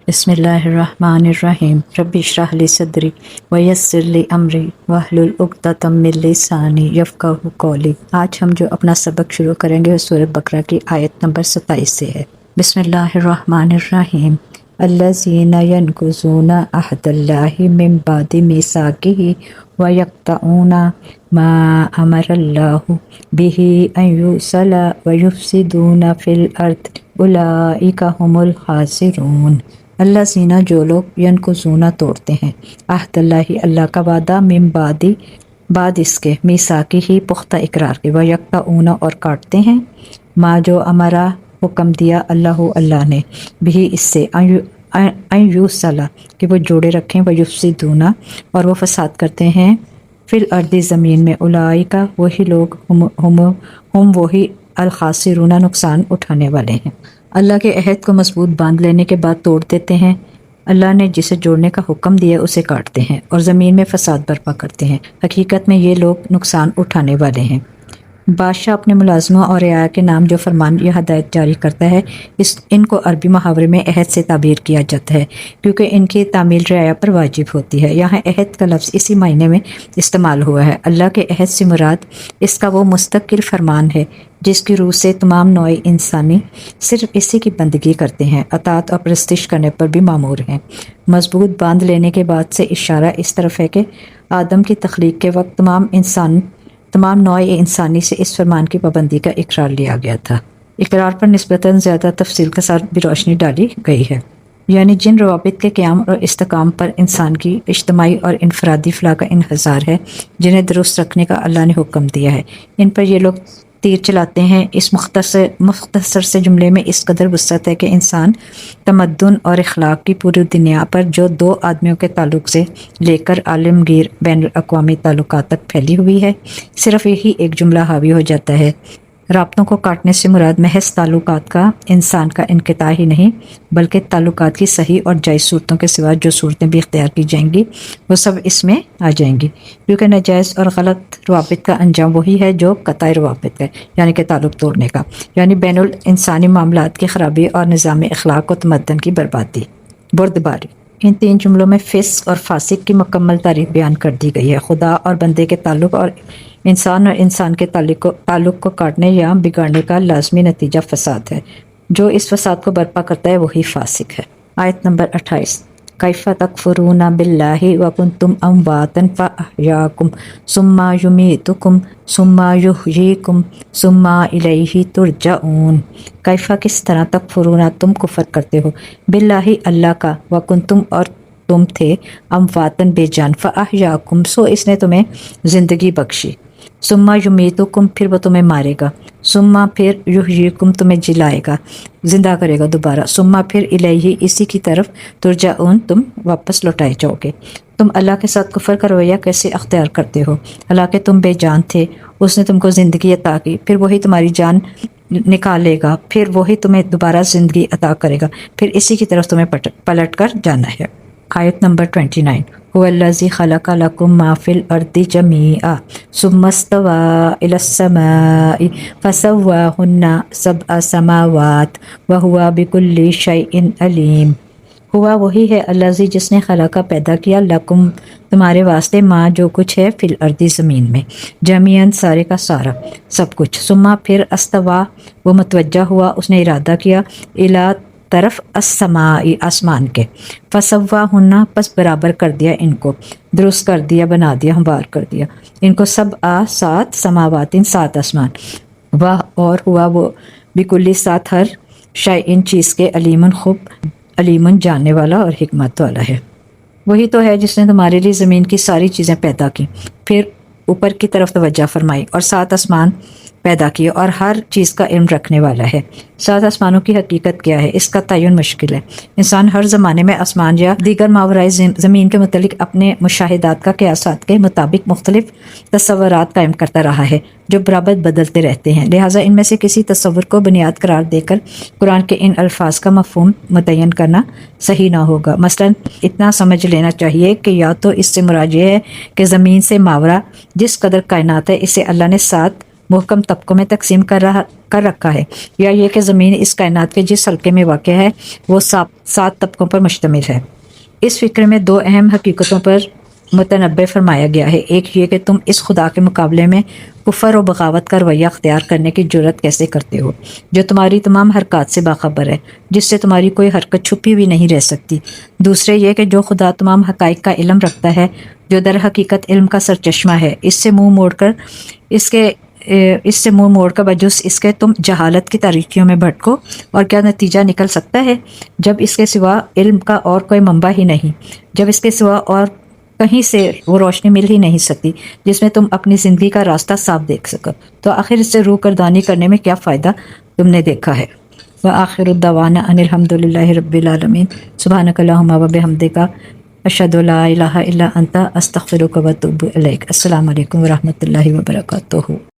بسم اللہ الرحمن الرحیم رب اشرح لی صدری ویسر لی امری واحلل عقدۃ من لسانی یفقہوا قولی۔ آج ہم جو اپنا سبق شروع کریں گے وہ سورہ بقرہ کی آیت نمبر 27 سے ہے۔ بسم اللہ الرحمن الرحیم الذین ینقضون عہد اللہ من بعد میثاقہ ویقطعون ما امر اللہ بہ ان یوصل ویفسدون فی الارض اولئک هم الخاسرون۔ اللہ زینہ جو لوگ ینقضون توڑتے ہیں عہد اللہ کا وعدہ من بعد اس کے میثاقہ ہی پختہ اقرار کے ویقطعون اور کاٹتے ہیں ما جو امرا حکم دیا اللہ نے بھی اس سے ان یوصل کہ وہ جوڑے رکھیں ویفسدون اور وہ فساد کرتے ہیں فی الارض زمین میں اولئک وہی لوگ ہم وہی الخاسرون نقصان اٹھانے والے ہیں۔ اللہ کے عہد کو مضبوط باندھ لینے کے بعد توڑ دیتے ہیں۔ اللہ نے جسے جوڑنے کا حکم دیا اسے کاٹتے ہیں اور زمین میں فساد برپا کرتے ہیں۔ حقیقت میں یہ لوگ نقصان اٹھانے والے ہیں۔ بادشاہ اپنے ملازموں اور رعایا کے نام جو فرمان یا ہدایت جاری کرتا ہے ان کو عربی محاورے میں عہد سے تعبیر کیا جاتا ہے کیونکہ ان کی تعمیل رعایا پر واجب ہوتی ہے۔ یہاں عہد کا لفظ اسی معنی میں استعمال ہوا ہے۔ اللہ کے عہد سے مراد اس کا وہ مستقل فرمان ہے جس کی روح سے تمام نوع انسانی صرف اسی کی بندگی کرتے ہیں، اطاعت اور پرستش کرنے پر بھی مامور ہیں۔ مضبوط باندھ لینے کے بعد سے اشارہ اس طرف ہے کہ آدم کی تخلیق کے وقت تمام نوع انسانی سے اس فرمان کی پابندی کا اقرار لیا گیا تھا۔ اقرار پر نسبتاً زیادہ تفصیل کے ساتھ بھی روشنی ڈالی گئی ہے، یعنی جن روابط کے قیام اور استحکام پر انسان کی اجتماعی اور انفرادی فلاح کا انحصار ہے، جنہیں درست رکھنے کا اللہ نے حکم دیا ہے، ان پر یہ لوگ تیر چلاتے ہیں۔ اس مختصر سے جملے میں اس قدر وسعت ہے کہ انسان تمدن اور اخلاق کی پوری دنیا پر جو دو آدمیوں کے تعلق سے لے کر عالمگیر بین الاقوامی تعلقات تک پھیلی ہوئی ہے، صرف یہی ایک جملہ حاوی ہو جاتا ہے۔ رابطوں کو کاٹنے سے مراد محض تعلقات کا انسان کا انقطاع ہی نہیں بلکہ تعلقات کی صحیح اور جائز صورتوں کے سوا جو صورتیں بھی اختیار کی جائیں گی وہ سب اس میں آ جائیں گی، کیونکہ ناجائز اور غلط روابط کا انجام وہی ہے جو قطعی روابط ہے، یعنی کہ تعلق توڑنے کا، یعنی بین الانسانی معاملات کی خرابی اور نظام اخلاق و تمدن کی بردباری۔ ان تین جملوں میں فسق اور فاسق کی مکمل تعریف بیان کر دی گئی ہے۔ خدا اور بندے کے تعلق اور انسان کے تعلق کو کاٹنے یا بگاڑنے کا لازمی نتیجہ فساد ہے۔ جو اس فساد کو برپا کرتا ہے وہی فاسق ہے۔ آیت نمبر 28 کیف تکفرون باللہ وکنتم امواتا فاحیاکم ثم یمیتکم ثم یحییکم ثم الیہ ترجعون۔ کیفا کس طرح تکفرون تم کفر کرتے ہو باللہ اللہ کا، وکنتم اور تم تھے امواتن بے جان، فاحیاکم سو اس نے تمہیں زندگی بخشی، ثم یمیتکم پھر وہ تمہیں مارے گا، ثم پھر یحییکم تمہیں جلائے گا، زندہ کرے گا دوبارہ، ثم پھر الیہ اسی کی طرف ترجعون تم واپس لوٹائے جاؤ گے۔ تم اللہ کے ساتھ کفر کا رویہ کیسے اختیار کرتے ہو؟ حالانکہ تم بے جان تھے، اس نے تم کو زندگی عطا کی، پھر وہی تمہاری جان نکالے گا، پھر وہی تمہیں دوبارہ زندگی عطا کرے گا، پھر اسی کی طرف تمہیں پلٹ کر جانا ہے۔ آیت نمبر 29 هو الذی خلق لکم ما فی الارض جمیعا ثم استوی الی السماء فسواہن سبع سماوات وہو بکل شیء علیم۔ ہوا وہی ہے الذی جس نے خلقہ پیدا کیا لکم تمہارے واسطے ما جو کچھ ہے فی الارض زمین میں، جمیعاً سارے کا سارا سب کچھ، ثم پھر استوی وہ متوجہ ہوا، اس نے ارادہ کیا، الی طرف السماء آسمان کے، فسواہن پس برابر کر دیا ان کو، درست کر دیا، بنا دیا، ہموار کر دیا ان کو، سات سماوات سات آسمان، وہ اور ہوا وہ بکلی ساتھ ہر شیء چیز کے علیمن خوب علیمن جاننے والا اور حکمت والا ہے۔ وہی تو ہے جس نے تمہارے لیے زمین کی ساری چیزیں پیدا کی، پھر اوپر کی طرف توجہ فرمائی اور سات آسمان پیدا کیے اور ہر چیز کا علم رکھنے والا ہے۔ سات آسمانوں کی حقیقت کیا ہے اس کا تعین مشکل ہے۔ انسان ہر زمانے میں آسمان یا دیگر ماورائے زمین کے متعلق اپنے مشاہدات کا قیاسات کے مطابق مختلف تصورات قائم کرتا رہا ہے جو برابر بدلتے رہتے ہیں، لہٰذا ان میں سے کسی تصور کو بنیاد قرار دے کر قرآن کے ان الفاظ کا مفہوم متعین کرنا صحیح نہ ہوگا۔ مثلا اتنا سمجھ لینا چاہیے کہ یا تو اس سے مراد یہ ہے کہ زمین سے ماورا جس قدر کائنات ہے اسے اللہ نے سات محکم طبقوں میں تقسیم کر رکھا ہے، یا یہ کہ زمین اس کائنات کے جس حلقے میں واقع ہے وہ 7 طبقوں پر مشتمل ہے۔ اس فکر میں 2 اہم حقیقتوں پر متنبع فرمایا گیا ہے۔ ایک یہ کہ تم اس خدا کے مقابلے میں کفر و بغاوت کا رویہ اختیار کرنے کی جرت کیسے کرتے ہو، جو تمہاری تمام حرکات سے باخبر ہے، جس سے تمہاری کوئی حرکت چھپی ہوئی نہیں رہ سکتی۔ دوسرے یہ کہ جو خدا تمام حقائق کا علم رکھتا ہے، جو در حقیقت علم کا سرچشمہ ہے، اس سے منہ موڑ کر بجز اس کے تم جہالت کی تاریکیوں میں بھٹکو، اور کیا نتیجہ نکل سکتا ہے جب اس کے سوا علم کا اور کوئی منبع ہی نہیں، جب اس کے سوا اور کہیں سے وہ روشنی مل ہی نہیں سکتی جس میں تم اپنی زندگی کا راستہ صاف دیکھ سکو، تو آخر اس سے روح گردانی کرنے میں کیا فائدہ تم نے دیکھا ہے۔ وآخر الدعوانا ان الحمد للہ رب العالمین، سبحانک اللہم وبحمدک، اشہد لا الہ الا انت، استغفرک واتوب الیک۔ السلام علیکم ورحمۃ اللہ وبرکاتہ۔